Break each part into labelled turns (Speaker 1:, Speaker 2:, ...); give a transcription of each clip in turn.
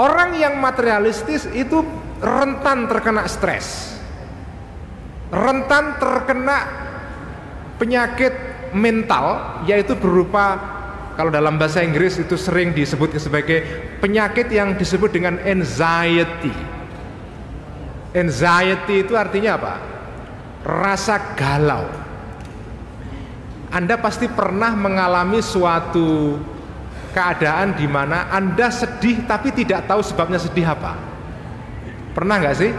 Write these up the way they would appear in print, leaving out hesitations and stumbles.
Speaker 1: orang yang materialistis itu rentan terkena stres, rentan terkena penyakit mental, yaitu berupa, kalau dalam bahasa Inggris itu sering disebut sebagai penyakit yang disebut dengan anxiety. Anxiety itu artinya apa? Rasa galau. Anda pasti pernah mengalami suatu keadaan di mana Anda sedih tapi tidak tahu sebabnya sedih apa. Pernah nggak sih?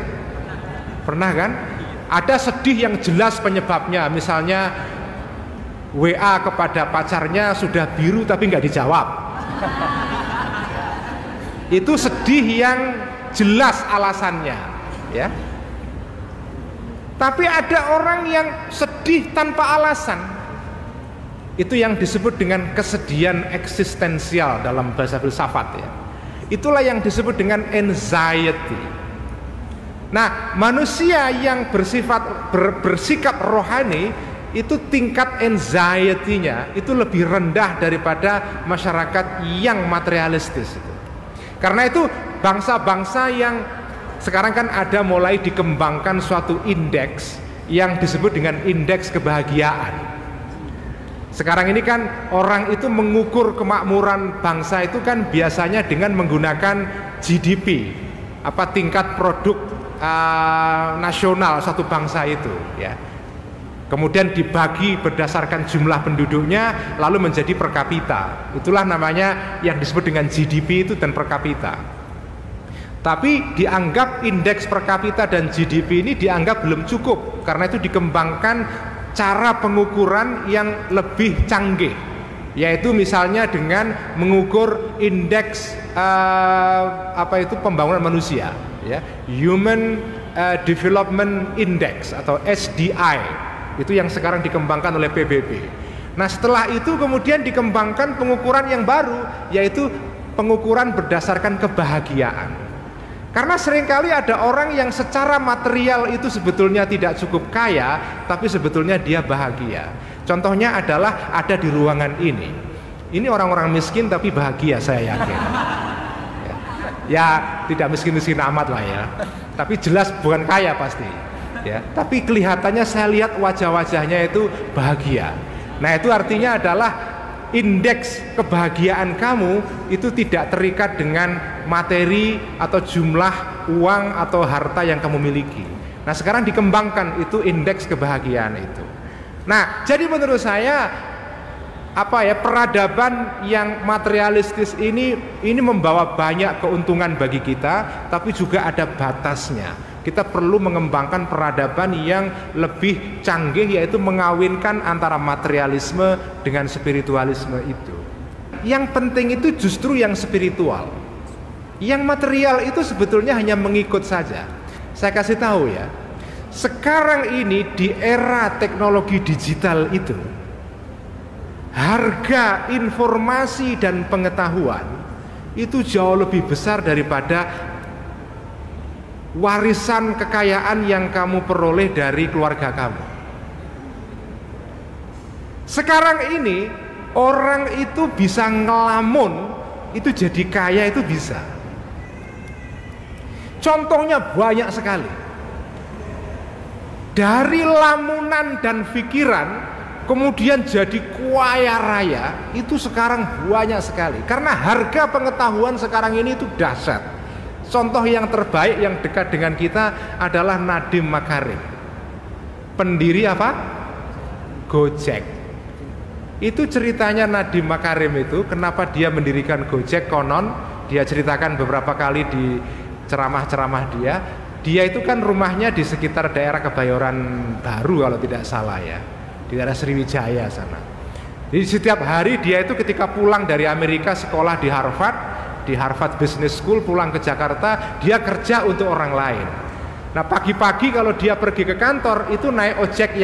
Speaker 1: Pernah kan? Ada sedih yang jelas penyebabnya, misalnya WA kepada pacarnya sudah biru tapi nggak dijawab. Itu sedih yang jelas alasannya, ya. Tapi ada orang yang sedih tanpa alasan. Itu yang disebut dengan kesedihan eksistensial dalam bahasa filsafat, ya. Itulah yang disebut dengan anxiety. Nah, manusia yang bersikap rohani itu tingkat anxiety-nya itu lebih rendah daripada masyarakat yang materialistis. Karena itu bangsa-bangsa yang sekarang kan ada mulai dikembangkan suatu indeks yang disebut dengan indeks kebahagiaan. Sekarang ini kan orang itu mengukur kemakmuran bangsa itu kan biasanya dengan menggunakan GDP, tingkat produk nasional satu bangsa itu, ya. Kemudian dibagi berdasarkan jumlah penduduknya, lalu menjadi per kapita. Itulah namanya yang disebut dengan GDP itu dan per kapita. Tapi dianggap indeks per kapita dan GDP ini dianggap belum cukup, karena itu dikembangkan cara pengukuran yang lebih canggih, yaitu misalnya dengan mengukur indeks pembangunan manusia, ya, Human Development Index atau SDI. Itu yang sekarang dikembangkan oleh PBB. Nah, setelah itu kemudian dikembangkan pengukuran yang baru, yaitu pengukuran berdasarkan kebahagiaan. Karena seringkali ada orang yang secara material itu sebetulnya tidak cukup kaya, tapi sebetulnya dia bahagia. Contohnya adalah ada di ruangan ini. Ini orang-orang miskin tapi bahagia, saya yakin. Ya, tidak miskin-miskin amat lah ya. Tapi jelas bukan kaya pasti. Ya, tapi kelihatannya saya lihat wajah-wajahnya itu bahagia. Nah, itu artinya adalah indeks kebahagiaan kamu itu tidak terikat dengan materi atau jumlah uang atau harta yang kamu miliki. Nah, sekarang dikembangkan itu indeks kebahagiaan itu. Nah, jadi menurut saya peradaban yang materialistis ini membawa banyak keuntungan bagi kita, tapi juga ada batasnya. Kita perlu mengembangkan peradaban yang lebih canggih, yaitu mengawinkan antara materialisme dengan spiritualisme itu. Yang penting itu justru yang spiritual. Yang material itu sebetulnya hanya mengikut saja. Saya kasih tahu ya, sekarang ini di era teknologi digital itu, harga informasi dan pengetahuan itu jauh lebih besar daripada warisan kekayaan yang kamu peroleh dari keluarga kamu. Sekarang ini orang itu bisa ngelamun, itu jadi kaya itu bisa. Contohnya banyak sekali. Dari lamunan dan pikiran kemudian jadi kaya raya, itu sekarang banyak sekali. Karena harga pengetahuan sekarang ini itu dahsyat. Contoh yang terbaik yang dekat dengan kita adalah Nadiem Makarim, pendiri Gojek. Itu ceritanya Nadiem Makarim itu, kenapa dia mendirikan Gojek, konon dia ceritakan beberapa kali di ceramah-ceramah dia. Dia itu kan rumahnya di sekitar daerah Kebayoran Baru kalau tidak salah ya, di daerah Sriwijaya sana. Jadi setiap hari dia itu ketika pulang dari Amerika sekolah di Harvard Business School, pulang ke Jakarta, dia kerja untuk orang lain. Nah, pagi-pagi kalau dia pergi ke kantor itu naik ojek,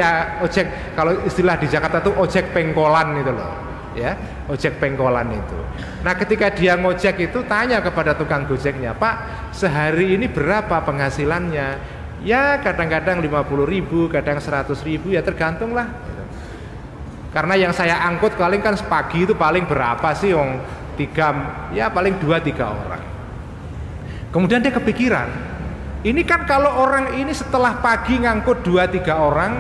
Speaker 1: kalau istilah di Jakarta itu ojek pengkolan itu loh, ya, ojek pengkolan itu. Nah, ketika dia ngojek itu tanya kepada tukang gojeknya, "Pak, sehari ini berapa penghasilannya?" Ya, kadang-kadang 50.000, kadang 100.000, ya tergantung lah. Karena yang saya angkut paling kan pagi itu paling berapa sih, paling 2-3 orang. Kemudian dia kepikiran, ini kan kalau orang ini setelah pagi ngangkut 2-3 orang,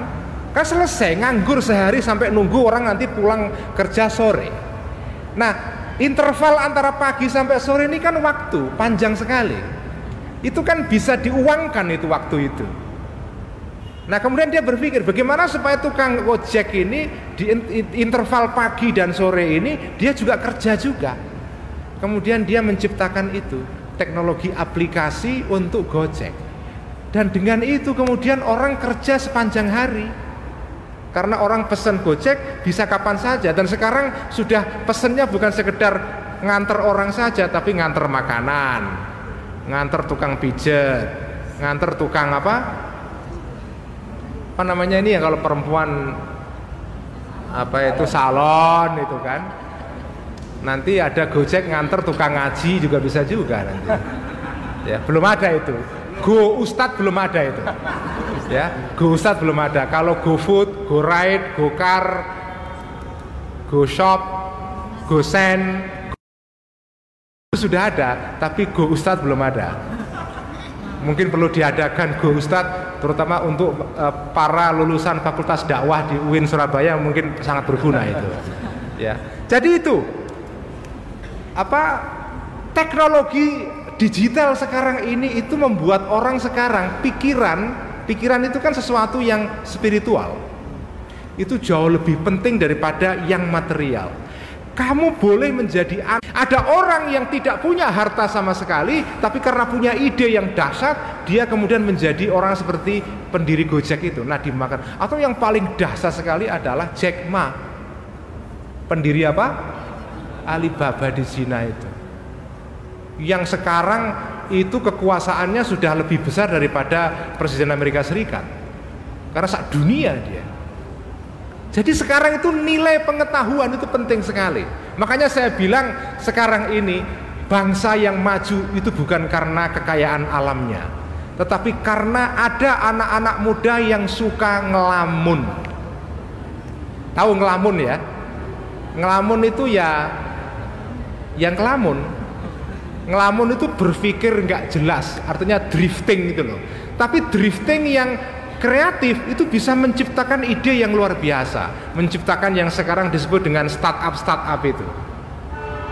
Speaker 1: kan selesai, nganggur sehari sampai nunggu orang nanti pulang kerja sore. Nah, interval antara pagi sampai sore ini kan waktu panjang sekali. Itu kan bisa diuangkan itu waktu itu. Nah, kemudian dia berpikir bagaimana supaya tukang ojek ini di interval pagi dan sore ini dia juga kerja juga. Kemudian dia menciptakan itu, teknologi aplikasi untuk Gojek. Dan dengan itu kemudian orang kerja sepanjang hari. Karena orang pesan Gojek bisa kapan saja. Dan sekarang sudah pesennya bukan sekedar nganter orang saja, tapi nganter makanan, nganter tukang pijet, nganter tukang apa namanya ini ya, kalau perempuan apa itu salon itu kan. Nanti ada Gojek nganter tukang ngaji juga bisa juga nanti. Ya, belum ada itu. Go Ustadz belum ada itu. Ya, Go Ustadz belum ada. Kalau Go Food, Go Ride, Go Car, Go Shop, Go Send sudah ada, tapi Go Ustadz belum ada. Mungkin perlu diadakan Go Ustadz, terutama untuk para lulusan Fakultas Dakwah di UIN Surabaya, mungkin sangat berguna itu. Ya, jadi itu teknologi digital sekarang ini itu membuat orang sekarang pikiran itu kan sesuatu yang spiritual. Itu jauh lebih penting daripada yang material. Kamu boleh menjadi ada orang yang tidak punya harta sama sekali, tapi karena punya ide yang dahsyat, dia kemudian menjadi orang seperti pendiri Gojek itu, Nadiem Makarim. Atau yang paling dahsyat sekali adalah Jack Ma, pendiri apa? Alibaba di Cina itu, yang sekarang itu kekuasaannya sudah lebih besar daripada Presiden Amerika Serikat, karena sak dunia dia. Jadi sekarang itu nilai pengetahuan itu penting sekali. Makanya saya bilang sekarang ini bangsa yang maju itu bukan karena kekayaan alamnya, tetapi karena ada anak-anak muda yang suka ngelamun. Tahu ngelamun ya? Ngelamun itu ya yang ngelamun itu berpikir nggak jelas, artinya drifting gitu loh. Tapi drifting yang kreatif itu bisa menciptakan ide yang luar biasa, menciptakan yang sekarang disebut dengan startup itu.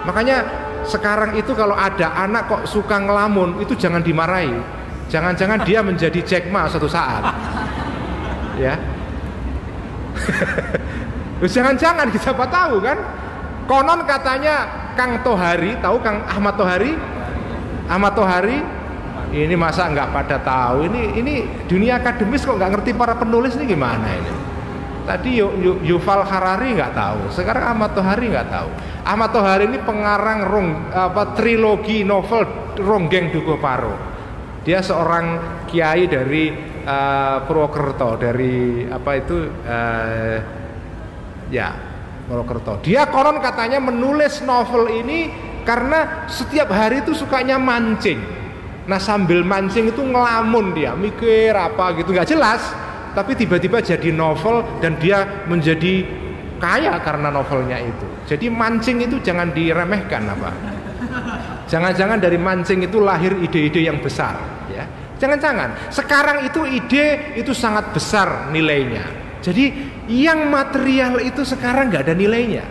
Speaker 1: Makanya sekarang itu kalau ada anak kok suka ngelamun, itu jangan dimarahi. Jangan-jangan dia menjadi Jack Ma suatu saat. Ya. Jangan-jangan, siapa tahu kan? Konon katanya Kang Tohari, tahu Kang Ahmad Tohari? Ahmad Tohari ini masa nggak pada tahu? Ini dunia akademis kok nggak ngerti para penulis ini gimana ini? Tadi Yuval Harari nggak tahu, sekarang Ahmad Tohari nggak tahu. Ahmad Tohari ini pengarang trilogi novel Ronggeng Dukuh Paro. Dia seorang kiai dari Purwokerto, dari Purwokerto. Dia konon katanya menulis novel ini karena setiap hari itu sukanya mancing. Nah, sambil mancing itu ngelamun, dia mikir apa gitu, nggak jelas, tapi tiba-tiba jadi novel dan dia menjadi kaya karena novelnya itu. Jadi mancing itu jangan diremehkan apa. Jangan-jangan dari mancing itu lahir ide-ide yang besar, ya. Jangan-jangan. Sekarang itu ide itu sangat besar nilainya. Jadi yang material itu sekarang nggak ada nilainya.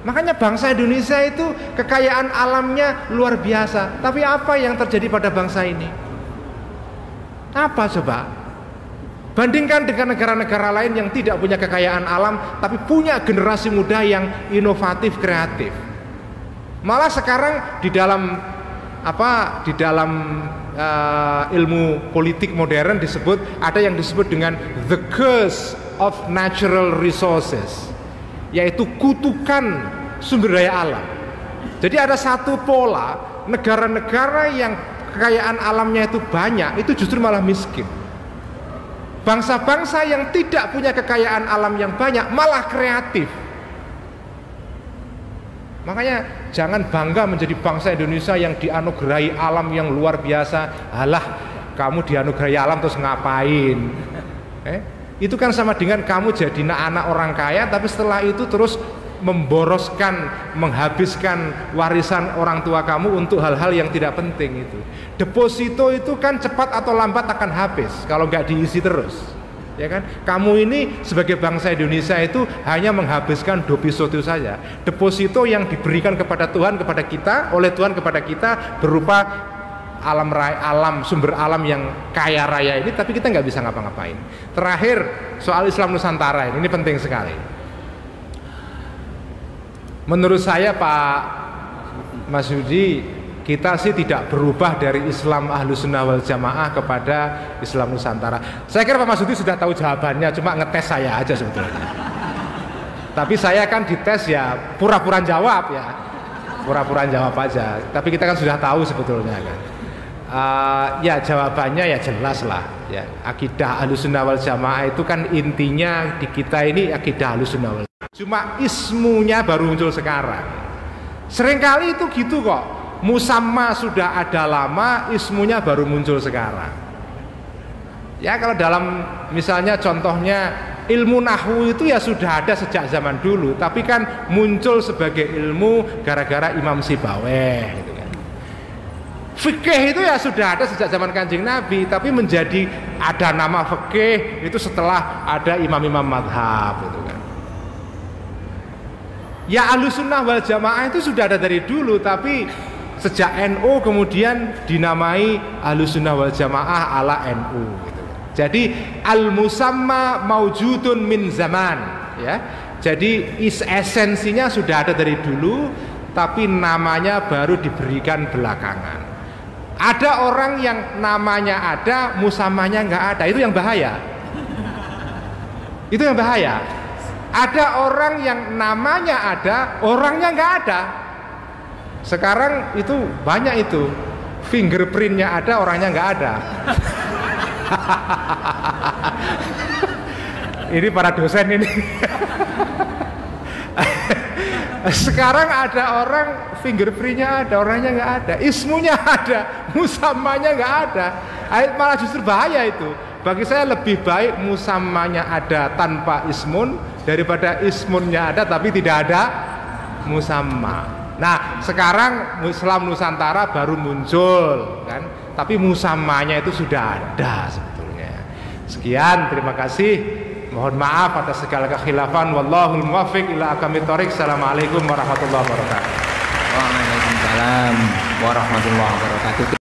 Speaker 1: Makanya bangsa Indonesia itu kekayaan alamnya luar biasa. Tapi apa yang terjadi pada bangsa ini? Apa coba? Bandingkan dengan negara-negara lain yang tidak punya kekayaan alam, tapi punya generasi muda yang inovatif, kreatif. Malah sekarang di dalam ilmu politik modern ada yang disebut dengan the curse of natural resources, yaitu kutukan sumber daya alam. Jadi ada satu pola, negara-negara yang kekayaan alamnya itu banyak, itu justru malah miskin. Bangsa-bangsa yang tidak punya kekayaan alam yang banyak malah kreatif. Makanya jangan bangga menjadi bangsa Indonesia yang dianugerahi alam yang luar biasa. Alah, kamu dianugerahi alam terus ngapain? Itu kan sama dengan kamu jadi anak orang kaya, tapi setelah itu terus memboroskan, menghabiskan warisan orang tua kamu untuk hal-hal yang tidak penting itu. Deposito itu kan cepat atau lambat akan habis kalau nggak diisi terus. Ya kan? Kamu ini sebagai bangsa Indonesia itu hanya menghabiskan deposito saja. Deposito yang diberikan kepada Tuhan kepada kita, oleh Tuhan kepada kita berupa alam sumber alam yang kaya raya ini, tapi kita nggak bisa ngapa-ngapain. Terakhir soal Islam Nusantara ini penting sekali. Menurut saya Pak Mas Yudi, kita sih tidak berubah dari Islam Ahlussunnah wal Jamaah kepada Islam Nusantara. Saya kira Pak Mas Yudi sudah tahu jawabannya, cuma ngetes saya aja sebetulnya. Tapi saya kan dites ya pura-pura jawab ya, pura-pura jawab aja. Tapi kita kan sudah tahu sebetulnya kan. Ya jawabannya ya jelas lah ya, akidah Ahlussunnah wal Jamaah itu kan intinya di kita ini akidah Ahlussunnah wal Jamaah. Cuma ismunya baru muncul sekarang. Seringkali itu gitu kok, musamma sudah ada lama, ismunya baru muncul sekarang. Ya kalau dalam misalnya contohnya ilmu nahwu itu ya sudah ada sejak zaman dulu, tapi kan muncul sebagai ilmu gara-gara Imam Sibawayh gitu. Fikih itu ya sudah ada sejak zaman Kanjeng Nabi, tapi menjadi ada nama fikih itu setelah ada imam-imam madhab gitu kan. Ya Ahlussunnah wal Jamaah itu sudah ada dari dulu, tapi sejak NU kemudian dinamai Ahlussunnah wal Jamaah ala NU gitu. Jadi al-musamma maujudun min zaman ya. Jadi esensinya sudah ada dari dulu, tapi namanya baru diberikan belakangan. Ada orang yang namanya ada, musamanya nggak ada, itu yang bahaya. Itu yang bahaya. Ada orang yang namanya ada, orangnya nggak ada. Sekarang itu banyak itu, fingerprintnya ada, orangnya nggak ada. Ini para dosen ini. Sekarang ada orang fingerprintnya ada, orangnya nggak ada, ismunya ada, musammanya nggak ada. Malah justru bahaya itu. Bagi saya lebih baik musammanya ada tanpa ismun daripada ismunnya ada tapi tidak ada musamma. Nah sekarang Islam Nusantara baru muncul kan, tapi musammanya itu sudah ada sebetulnya. Sekian, terima kasih. Mohon maaf atas segala kekhilafan. Wallahul muwaffiq ila aqwamit thoriq. Assalamualaikum warahmatullahi wabarakatuh.
Speaker 2: Waalaikumsalam warahmatullahi wabarakatuh.